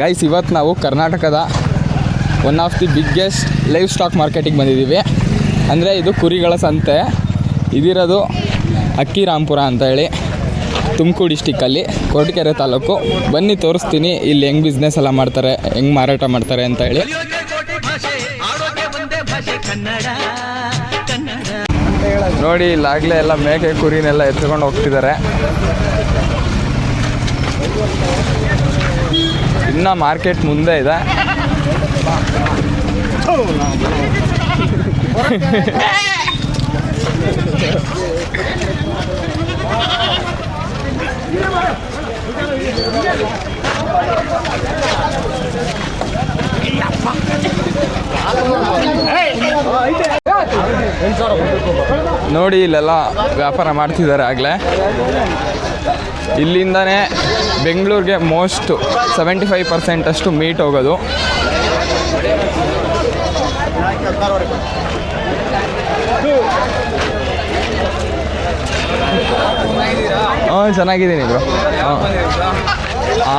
Guys, ಇವತ್ತು ನಾವು ಕರ್ನಾಟಕದ one of the biggest live stock ಮಾರ್ಕೆಟಿಗೆ ಬಂದಿದ್ದೀವಿ. ಅಂದರೆ ಇದು ಕುರಿಗಳ ಸಂತೆ. ಇದಿರೋದು ಅಕ್ಕಿರಾಂಪುರ ಅಂತ ಹೇಳಿ, ತುಮಕೂರು ಡಿಸ್ಟಿಕ್ಕಲ್ಲಿ, ಕೊರಟಗೆರೆ ತಾಲೂಕು. ಬನ್ನಿ ತೋರಿಸ್ತೀನಿ ಇಲ್ಲಿ ಹೆಂಗೆ ಬಿಸ್ನೆಸ್ ಎಲ್ಲ ಮಾಡ್ತಾರೆ, ಹೆಂಗೆ ಮಾರಾಟ ಮಾಡ್ತಾರೆ ಅಂತ ಹೇಳಿ. ನೋಡಿ, ಇಲ್ಲಾಗಲೇ ಎಲ್ಲ ಮೇಕೆ ಕುರಿನೆಲ್ಲ ಎತ್ಕೊಂಡು ಹೋಗ್ತಿದ್ದಾರೆ. ಇನ್ನು ಮಾರ್ಕೆಟ್ ಮುಂದೆ ಇದೆ. ನೋಡಿ, ಇಲ್ಲೆಲ್ಲ ವ್ಯಾಪಾರ ಮಾಡ್ತಿದ್ದಾರೆ. ಆಗಲೇ ಇಲ್ಲಿಂದನೇ ಬೆಂಗಳೂರಿಗೆ ಮೋಸ್ಟ್ 75% ಅಷ್ಟು ಮೀಟ್ ಹೋಗೋದು. ಹಾಂ, ಚೆನ್ನಾಗಿದ್ದೀನಿ ಬ್ರೋ. ಹಾಂ,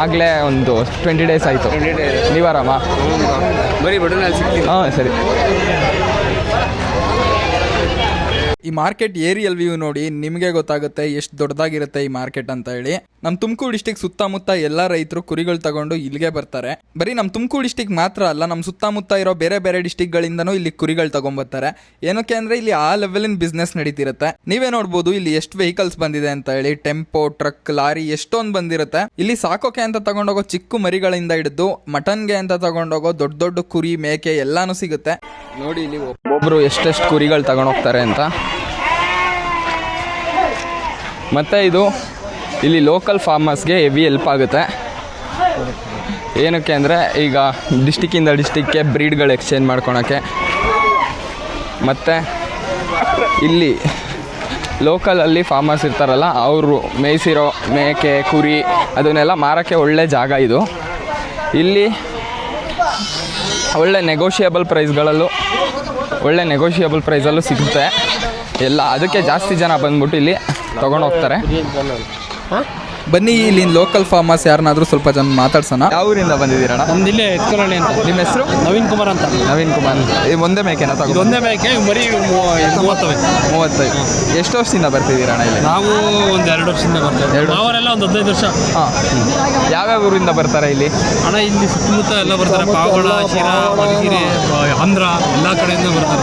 ಆಗಲೇ ಒಂದು 20 days ಆಯಿತು. ನೀವು ಆರಾಮ? ಬರೀ ಬಡವನಲ್ಲಿ ಸಿಗ್ತೀನಿ. ಹಾಂ, ಸರಿ. ಈ ಮಾರ್ಕೆಟ್ ಏರಿಯಲ್ ವ್ಯೂ ನೋಡಿ ನಿಮಗೆ ಗೊತ್ತಾಗುತ್ತೆ ಎಷ್ಟು ದೊಡ್ಡದಾಗಿರುತ್ತೆ ಈ ಮಾರ್ಕೆಟ್ ಅಂತ ಹೇಳಿ. ನಮ್ಮ ತುಮಕೂರು ಡಿಸ್ಟಿಕ್ ಸುತ್ತಮುತ್ತ ಎಲ್ಲ ರೈತರು ಕುರಿಗಳು ತಗೊಂಡು ಇಲ್ಲಿಗೆ ಬರ್ತಾರೆ. ಬರೀ ನಮ್ಮ ತುಮಕೂರು ಡಿಸ್ಟಿಕ್ ಮಾತ್ರ ಅಲ್ಲ, ನಮ್ಮ ಸುತ್ತಮುತ್ತ ಇರೋ ಬೇರೆ ಬೇರೆ ಡಿಸ್ಟಿಕ್ಗಳಿಂದನೂ ಇಲ್ಲಿ ಕುರಿಗಳು ತಗೊಂಡ್ಬರ್ತಾರೆ. ಏನಕ್ಕೆ ಅಂದರೆ ಇಲ್ಲಿ ಆ ಲೆವೆಲಿನ ಬಿಸ್ನೆಸ್ ನಡೀತಿರುತ್ತೆ. ನೀವೇ ನೋಡ್ಬೋದು ಇಲ್ಲಿ ಎಷ್ಟು ವೆಹಿಕಲ್ಸ್ ಬಂದಿದೆ ಅಂತ ಹೇಳಿ. ಟೆಂಪೋ, ಟ್ರಕ್, ಲಾರಿ ಎಷ್ಟೊಂದು ಬಂದಿರುತ್ತೆ. ಇಲ್ಲಿ ಸಾಕೋಕೆ ಅಂತ ತಗೊಂಡೋಗೋ ಚಿಕ್ಕ ಮರಿಗಳಿಂದ ಹಿಡಿದು ಮಟನ್ಗೆ ಅಂತ ತಗೊಂಡೋಗೋ ದೊಡ್ಡ ದೊಡ್ಡ ಕುರಿ, ಮೇಕೆ ಎಲ್ಲಾನು ಸಿಗುತ್ತೆ. ನೋಡಿ, ಇಲ್ಲಿ ಒಬ್ಬೊಬ್ರು ಎಷ್ಟೆಷ್ಟು ಕುರಿಗಳು ತಗೊಂಡೋಗ್ತಾರೆ ಅಂತ. ಮತ್ತು ಇದು ಇಲ್ಲಿ ಲೋಕಲ್ ಫಾರ್ಮರ್ಸ್ಗೆ ಹೆವಿ ಹೆಲ್ಪ್ ಆಗುತ್ತೆ. ಏನಕ್ಕೆ ಅಂದರೆ ಈಗ ಡಿಸ್ಟಿಕ್ಕಿಂದ ಡಿಸ್ಟಿಕ್ಗೆ ಬ್ರೀಡ್ಗಳು ಎಕ್ಸ್ಚೇಂಜ್ ಮಾಡ್ಕೊಳಕ್ಕೆ, ಮತ್ತು ಇಲ್ಲಿ ಲೋಕಲಲ್ಲಿ ಫಾರ್ಮರ್ಸ್ ಇರ್ತಾರಲ್ಲ, ಅವರು ಮೇಯಿಸಿರೋ ಮೇಕೆ, ಕುರಿ ಅದನ್ನೆಲ್ಲ ಮಾರೋಕ್ಕೆ ಒಳ್ಳೆ ಜಾಗ ಇದು. ಇಲ್ಲಿ ಒಳ್ಳೆ ನೆಗೋಷಿಯಬಲ್ ಪ್ರೈಸಲ್ಲೂ ಸಿಗುತ್ತೆ ಎಲ್ಲ. ಅದಕ್ಕೆ ಜಾಸ್ತಿ ಜನ ಬಂದ್ಬಿಟ್ಟು ಇಲ್ಲಿ ತಗೊಂಡು ಹೋಗ್ತಾರೆ. ಬನ್ನಿ ಇಲ್ಲಿನ ಲೋಕಲ್ ಫಾರ್ಮರ್ಸ್ ಯಾರನ್ನಾದ್ರೂ ಸ್ವಲ್ಪ ಜನ ಮಾತಾಡ್ಸೋಣ. ಯಾವ ಊರಿಂದ ಬಂದಿದ್ದೀರಣ್ಣ? ನಮ್ದು ಇಲ್ಲೇ ಎತ್ಕೊಳಳ್ಳಿ ಅಂತ. ನಿಮ್ಮ ಹೆಸರು? ನವೀನ್ ಕುಮಾರ್ ಅಂತ. ನವೀನ್ ಕುಮಾರ್. ಒಂದೇ ಮೇಕೆನ ತಗೊಂಡು? ಒಂದೇ ಮೇಕೆ, ಮರಿ 35. ಎಷ್ಟು ವರ್ಷದಿಂದ ಬರ್ತಿದ್ದೀರಣ್ಣ ಇಲ್ಲಿ? ನಾವು ಒಂದು 2 ವರ್ಷದಿಂದ ಬರ್ತೇವೆ. ಅವರೆಲ್ಲ ಒಂದು 15 ವರ್ಷ. ಹಾಂ. ಯಾವ್ಯಾವ ಊರಿಂದ ಬರ್ತಾರೆ ಇಲ್ಲಿ? ಅಣ್ಣ ಇಲ್ಲಿ ಸುತ್ತಮುತ್ತ ಎಲ್ಲ ಬರ್ತಾರೆ. ಪಾವಗಡ, ಶಿರಾ, ಮಧುಗಿರಿ, ಆಂಧ್ರ ಎಲ್ಲ ಕಡೆಯಿಂದ ಬರ್ತಾರೆ.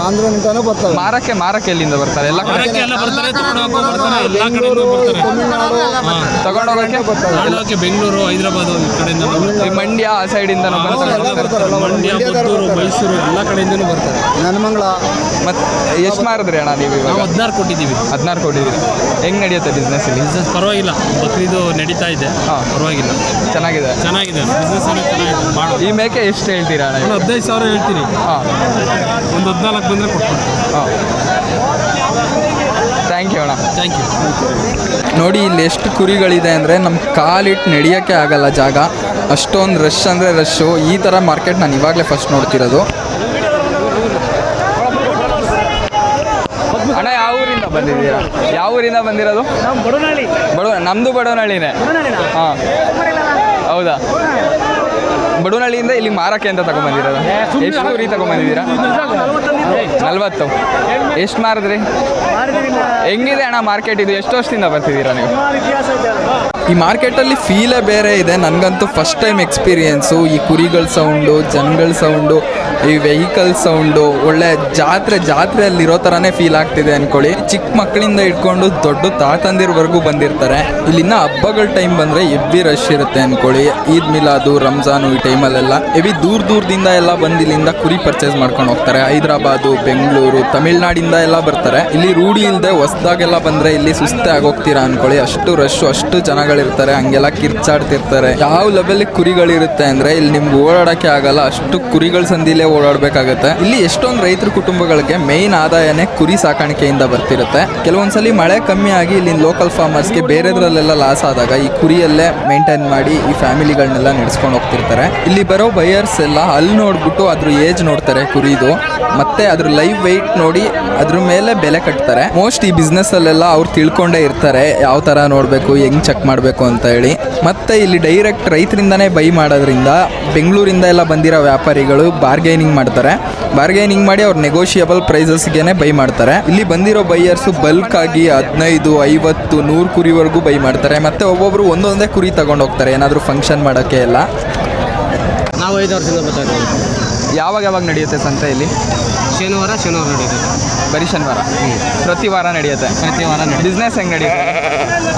ಆಂಧ್ರನಿಂದನೂ ಬರ್ತಾರೆ. ಮಾರಕ್ಕೆ ಎಲ್ಲಿಂದ ಬರ್ತಾರೆ? ಎಲ್ಲ ಕಡೆ ಎಲ್ಲ ಬರ್ತಾರೆ. ತಗೊಂಡೋಗೋ ಬರ್ತಾರೆ. ಎಲ್ಲ ಕಡೆಯಿಂದ ಬರ್ತಾರೆ. ತಗೊಂಡೋಗಕ್ಕೆ ಬೆಂಗಳೂರು, ಹೈದರಾಬಾದು ಈ ಕಡೆಯಿಂದ, ಮಂಡ್ಯ ಆ ಸೈಡಿಂದ ಬರ್ತಾರೆ. ಮಂಡ್ಯ, ಪುತ್ತೂರು, ಮೈಸೂರು ಎಲ್ಲ ಕಡೆಯಿಂದನೂ ಬರ್ತಾರೆ. ನೆಲಮಂಗಲ. ಮತ್ತು ಎಷ್ಟು ಮಾರಿದ್ರಿ ಅಣ್ಣ ನೀವು ಇವಾಗ? 16 ಕೊಟ್ಟಿದ್ದೀವಿ. 16 ಕೊಟ್ಟಿದ್ದೀರಿ. ಹೆಂಗೆ ನಡೆಯುತ್ತೆ ಬಿಸ್ನೆಸ್ ಇಲ್ಲಿ? ಬಿಸ್ನೆಸ್ ಪರವಾಗಿಲ್ಲ. ಬಕ್ರೀದು ನಡೀತಾ ಇದೆ. ಹಾಂ, ಪರವಾಗಿಲ್ಲ. ಚೆನ್ನಾಗಿದೆ ಬಿಸ್ನೆಸ್ ಚೆನ್ನಾಗಿದೆ. ಈ ಮೇಕೆ ಎಷ್ಟು ಹೇಳ್ತೀರಾ ಅಣ್ಣ? 15,000 ಹೇಳ್ತೀನಿ. ಹಾಂ, ಒಂದು 14 ಬಂದರೆ ಕೊಟ್ಬಿಡ್ತೀನಿ. ಹಾಂ, ಥ್ಯಾಂಕ್ ಯು ಅಣ್ಣ. Thank you. ನೋಡಿ ಇಲ್ಲಿ ಎಷ್ಟು ಕುರಿಗಳಿದೆ ಅಂದರೆ ನಮ್ಮ ಕಾಲಿಟ್ಟು ನಡೆಯೋಕ್ಕೆ ಆಗಲ್ಲ ಜಾಗ. ಅಷ್ಟೊಂದು ರಶ್ ಅಂದರೆ ರಶ್ಶು. ಈ ಥರ ಮಾರ್ಕೆಟ್ ನಾನು ಇವಾಗಲೇ ಫಸ್ಟ್ ನೋಡ್ತಿರೋದು. ಅಣ್ಣ, ಯಾವ ಊರಿಂದ ಬಂದಿದ್ದೀರಾ? ಯಾವ ಊರಿಂದ ಬಂದಿರೋದು? ನಮ್ಮದು ಬಡವನಹಳ್ಳಿನೇ. ಹಾಂ, ಹೌದಾ? ಬಡವನಹಳ್ಳಿಯಿಂದ ಇಲ್ಲಿ ಮಾರಕ್ಕೆ ಅಂತ ತಗೊಂಡ್ಬಂದಿರೋದು. ಎಷ್ಟು ಕುರಿ ತಗೊಂಡ್ಬಂದಿದ್ದೀರಾ? 40. ಎಷ್ಟು ಮಾರಿದ್ರಿ? ಹೆಂಗಿದೆ ಅಣ್ಣ ಮಾರ್ಕೆಟ್ ಇದು? ಎಷ್ಟು ವರ್ಷದಿಂದ ಬರ್ತಿದ್ದೀರಾ ನೀವು? ಈ ಮಾರ್ಕೆಟಲ್ಲಿ ಫೀಲೇ ಬೇರೆ ಇದೆ. ನನಗಂತೂ ಫಸ್ಟ್ ಟೈಮ್ ಎಕ್ಸ್ಪೀರಿಯೆನ್ಸು. ಈ ಕುರಿಗಳ ಸೌಂಡು, ಜನಗಳ ಸೌಂಡು, ಈ ವೆಹಿಕಲ್ ಸೌಂಡು, ಒಳ್ಳೆ ಜಾತ್ರೆಯಲ್ಲಿರೋ ಥರನೇ ಫೀಲ್ ಆಗ್ತಿದೆ ಅಂದ್ಕೊಳ್ಳಿ. ಚಿಕ್ಕ ಮಕ್ಕಳಿಂದ ಇಟ್ಕೊಂಡು ದೊಡ್ಡ ತಾತಂದಿರವರೆಗೂ ಬಂದಿರ್ತಾರೆ. ಇಲ್ಲಿನ ಹಬ್ಬಗಳ ಟೈಮ್ ಬಂದರೆ ಎವ್ವಿ ರಶ್ ಇರುತ್ತೆ ಅಂದ್ಕೊಳ್ಳಿ. ಈದ್ ಮಿಲಾದು, ರಂಜಾನು ಈ ಟೈಮಲ್ಲೆಲ್ಲ ಎವಿ ದೂರದಿಂದ ಎಲ್ಲ ಬಂದು ಇಲ್ಲಿಂದ ಕುರಿ ಪರ್ಚೇಸ್ ಮಾಡ್ಕೊಂಡು ಹೋಗ್ತಾರೆ. ಹೈದರಾಬಾದು, ಬೆಂಗಳೂರು, ತಮಿಳ್ನಾಡಿಂದ ಎಲ್ಲ ಬರ್ತಾರೆ. ಇಲ್ಲಿ ರೂಢಿ ಇಲ್ಲದೆ ಹೊಸ್ದಾಗೆಲ್ಲ ಬಂದರೆ ಇಲ್ಲಿ ಸುಸ್ತೆ ಆಗೋಗ್ತೀರಾ ಅಂದ್ಕೊಳ್ಳಿ. ಅಷ್ಟು ರಶ್ಶು, ಅಷ್ಟು ಜನಗಳಿರ್ತಾರೆ. ಹಂಗೆಲ್ಲ ಕಿರ್ಚಾಡ್ತಿರ್ತಾರೆ. ಯಾವ ಲೆವೆಲ್ ಕುರಿಗಳಿರುತ್ತೆ ಅಂದರೆ ಇಲ್ಲಿ ನಿಮ್ಗೆ ಓಡಾಡೋಕ್ಕೆ ಆಗಲ್ಲ. ಅಷ್ಟು ಕುರಿಗಳ ಸಂದಿಲೇ ಓಡಾಡಬೇಕಾಗತ್ತೆ. ಇಲ್ಲಿ ಎಷ್ಟೊಂದು ರೈತರ ಕುಟುಂಬಗಳಿಗೆ ಮೇಯ್ನ್ ಆದಾಯನೇ ಕುರಿ ಸಾಕಾಣಿಕೆಯಿಂದ ಬರ್ತಿರುತ್ತೆ. ಕೆಲವೊಂದ್ಸಲಿ ಮಳೆ ಕಮ್ಮಿ ಆಗಿ ಇಲ್ಲಿನ ಲೋಕಲ್ ಫಾರ್ಮರ್ಸ್ಗೆ ಬೇರೆದ್ರಲ್ಲೆಲ್ಲ ಲಾಸ್ ಆದಾಗ ಈ ಕುರಿಯಲ್ಲೇ ಮೇಂಟೈನ್ ಮಾಡಿ ಈ ಫ್ಯಾಮಿಲಿಗಳನ್ನೆಲ್ಲ ನಡೆಸ್ಕೊಂಡು ಹೋಗ್ತಿರ್ತಾರೆ. ಇಲ್ಲಿ ಬರೋ ಬಯರ್ಸ್ ಎಲ್ಲ ಅಲ್ಲಿ ನೋಡ್ಬಿಟ್ಟು ಅದ್ರ ಏಜ್ ನೋಡ್ತಾರೆ ಕುರಿದು. ಮತ್ತೆ ಮತ್ತು ಅದ್ರ ಲೈವ್ ವೆಯ್ಟ್ ನೋಡಿ ಅದ್ರ ಮೇಲೆ ಬೆಲೆ ಕಟ್ತಾರೆ. ಮೋಸ್ಟ್ ಈ ಬಿಸ್ನೆಸ್ಸಲ್ಲೆಲ್ಲ ಅವ್ರು ತಿಳ್ಕೊಂಡೇ ಇರ್ತಾರೆ ಯಾವ ಥರ ನೋಡಬೇಕು, ಹೆಂಗೆ ಚೆಕ್ ಮಾಡಬೇಕು ಅಂತ ಹೇಳಿ. ಮತ್ತು ಇಲ್ಲಿ ಡೈರೆಕ್ಟ್ ರೈತರಿಂದನೇ ಬೈ ಮಾಡೋದ್ರಿಂದ ಬೆಂಗಳೂರಿಂದ ಎಲ್ಲ ಬಂದಿರೋ ವ್ಯಾಪಾರಿಗಳು ಬಾರ್ಗೈನಿಂಗ್ ಮಾಡ್ತಾರೆ. ಬಾರ್ಗೈನಿಂಗ್ ಮಾಡಿ ಅವ್ರು ನೆಗೋಷಿಯಬಲ್ ಪ್ರೈಸಸ್ಗೆ ಬೈ ಮಾಡ್ತಾರೆ. ಇಲ್ಲಿ ಬಂದಿರೋ ಬೈಯರ್ಸು ಬಲ್ಕ್ ಆಗಿ 15, 50, 100 ಕುರಿವರೆಗೂ ಬೈ ಮಾಡ್ತಾರೆ. ಮತ್ತು ಒಬ್ಬೊಬ್ಬರು ಒಂದೊಂದೇ ಕುರಿ ತಗೊಂಡು ಹೋಗ್ತಾರೆ ಏನಾದರೂ ಫಂಕ್ಷನ್ ಮಾಡೋಕ್ಕೆ ಎಲ್ಲ. ನಾವು 5 ವರ್ಷದಿಂದ ಬರ್ತಾ ಯಾವಾಗ ನಡೆಯುತ್ತೆ ಸಂತೆ ಇಲ್ಲಿ? ಶನಿವಾರ ನಡೆಯುತ್ತೆ. ಬರೀ ಶನಿವಾರ? ಪ್ರತಿ ವಾರ ನಡೆಯುತ್ತೆ? ಪ್ರತಿ ವಾರ ಬಿಸ್ನೆಸ್ ಹೆಂಗೆ ನಡೆಯುತ್ತೆ?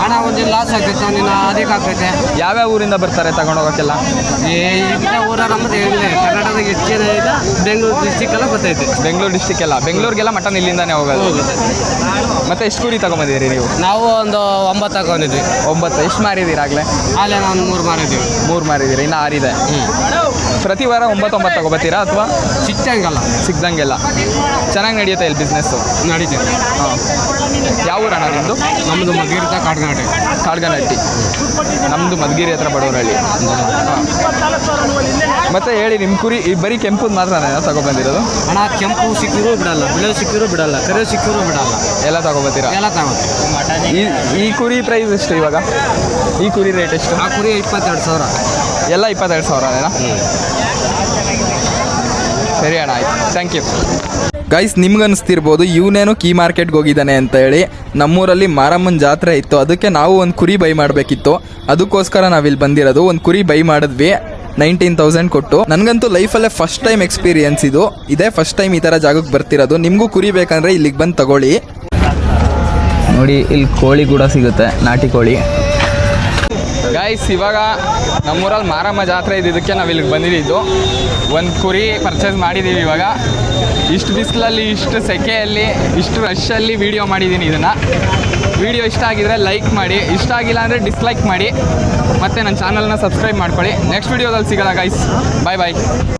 ಹಣ ಒಂದಿನ ಲಾಸ್ ಆಗ್ತೈತೆ, ಒಂದಿನ ಅದಕ್ಕೆ ಆಗ್ತೈತೆ. ಯಾವ್ಯಾವ ಊರಿಂದ ಬರ್ತಾರೆ ತಗೊಂಡೋಗೋಕ್ಕೆಲ್ಲ? ಈಗ ಊರ ನಮ್ಮದು ಇಲ್ಲೇ ಕರ್ನಾಟಕದಾಗ ಹೆಚ್ಚಿನ ಈಗ ಬೆಂಗಳೂರು ಡಿಸ್ಟಿಕ್ಕೆಲ್ಲ ಬರ್ತೈತೆ. ಬೆಂಗಳೂರು ಡಿಸ್ಟಿಕ್ಕೆಲ್ಲ? ಬೆಂಗಳೂರಿಗೆಲ್ಲ ಮಟನ್ ಇಲ್ಲಿಂದಾನೇ ಹೋಗೋದು. ಮತ್ತೆ ಎಷ್ಟು ಕುರಿ ತಗೊಂಬಂದಿರಿ ನೀವು? ನಾವು ಒಂದು 9 ತಗೊಂಡಿದ್ವಿ. 9? ಎಷ್ಟು ಮಾರಿದ್ದೀರಿ ಆಗಲೇ? ಅಲ್ಲೇ ನಾವು 3 ಮಾರಿದ್ದೀವಿ. 3 ಮಾರಿದ್ದೀರಿ, ಇನ್ನು 6 ಇದೆ. ಪ್ರತಿ ವಾರ 9 ತಗೋಬತ್ತೀರಾ ಅಥವಾ ಸಿಗ್ದಂಗೆಲ್ಲ? ಚೆನ್ನಾಗಿ ನಡೆಯುತ್ತೆ ಇಲ್ಲಿ ಬಿಸ್ನೆಸ್ಸು? ನಡೀತೈತೆ. ಹಾಂ. ಯಾವ ಊರಣ್ಣ ನಿಮ್ಮದು? ನಮ್ಮದು ಮಧುಗಿರಿ ಕಾಡ್ಗನಹಟ್ಟಿ. ನಮ್ಮದು ಮಧುಗಿರಿ ಹತ್ರ ಬಡವರಹಳ್ಳಿ. ಮತ್ತೆ ಹೇಳಿ, ನಿಮ್ಮ ಕುರಿ ಬರೀ ಕೆಂಪುದು ಮಾತ್ರ ತಗೊಬಂದಿರೋದು? ಹಣ ಕೆಂಪು ಸಿಕ್ಕಿರೂ ಬಿಡಲ್ಲ, ಬಿಳೆ ಸಿಕ್ಕಿರೂ ಬಿಡಲ್ಲ, ಕರೆ ಸಿಕ್ಕಿರೂ ಬಿಡಲ್ಲ, ಎಲ್ಲ ತಗೊಬತ್ತೀರಾ? ಎಲ್ಲ ತಗೋತೀವಿ. ಈ ಕುರಿ ಪ್ರೈಸ್ ಎಷ್ಟು ಇವಾಗ? ಈ ಕುರಿ ರೇಟ್ ಎಷ್ಟು? ಆ ಕುರಿ 22,000. ಎಲ್ಲ 22,000ನೇನಾ? ಸರಿ ಅಣ್ಣ, ಆಯ್ತು, ಥ್ಯಾಂಕ್ ಯು. ಗೈಸ್, ನಿಮ್ಗೆ ಅನಿಸ್ತಿರ್ಬೋದು ಇವನೇನು ಕೀ ಮಾರ್ಕೆಟ್ಗೆ ಹೋಗಿದ್ದಾನೆ ಅಂತ ಹೇಳಿ. ನಮ್ಮೂರಲ್ಲಿ ಮಾರಮ್ಮನ ಜಾತ್ರೆ ಇತ್ತು, ಅದಕ್ಕೆ ನಾವು ಒಂದು ಕುರಿ ಬೈ ಮಾಡಬೇಕಿತ್ತು. ಅದಕ್ಕೋಸ್ಕರ ನಾವಿಲ್ಲಿ ಬಂದಿರೋದು. ಒಂದು ಕುರಿ ಬೈ ಮಾಡಿದ್ವಿ 19,000 ಕೊಟ್ಟು. ನನಗಂತೂ ಲೈಫಲ್ಲೇ ಫಸ್ಟ್ ಟೈಮ್ ಎಕ್ಸ್ಪೀರಿಯನ್ಸ್ ಇದು. ಇದೇ ಫಸ್ಟ್ ಟೈಮ್ ಈ ಥರ ಜಾಗಕ್ಕೆ ಬರ್ತಿರೋದು. ನಿಮಗೂ ಕುರಿ ಬೇಕಂದರೆ ಇಲ್ಲಿಗೆ ಬಂದು ತಗೊಳ್ಳಿ. ನೋಡಿ, ಇಲ್ಲಿ ಕೋಳಿ ಕೂಡ ಸಿಗುತ್ತೆ, ನಾಟಿ ಕೋಳಿ. ಗೈಸ್, ಇವಾಗ ನಮ್ಮೂರಲ್ಲಿ ಮಾರಮ್ಮ ಜಾತ್ರೆ ಇದ್ದಿದ್ದಕ್ಕೆ ನಾವು ಇಲ್ಲಿಗೆ ಬಂದಿದ್ದು. ಒಂದು ಕುರಿ ಪರ್ಚೇಸ್ ಮಾಡಿದ್ದೀವಿ. ಇವಾಗ ಇಷ್ಟು ಬಿಸಿಲಲ್ಲಿ, ಇಷ್ಟು ಸೆಕೆಯಲ್ಲಿ, ಇಷ್ಟು ರಶಲ್ಲಿ ವೀಡಿಯೋ ಮಾಡಿದ್ದೀನಿ. ಇದನ್ನು ವೀಡಿಯೋ ಇಷ್ಟ ಆಗಿದರೆ ಲೈಕ್ ಮಾಡಿ, ಇಷ್ಟ ಆಗಿಲ್ಲ ಅಂದರೆ ಡಿಸ್ಲೈಕ್ ಮಾಡಿ, ಮತ್ತು ನನ್ನ ಚಾನಲ್ನ ಸಬ್ಸ್ಕ್ರೈಬ್ ಮಾಡ್ಕೊಳ್ಳಿ. ನೆಕ್ಸ್ಟ್ ವೀಡಿಯೋದಲ್ಲಿ ಸಿಗೋಣ ಗೈಸ್. ಬಾಯ್ ಬಾಯ್.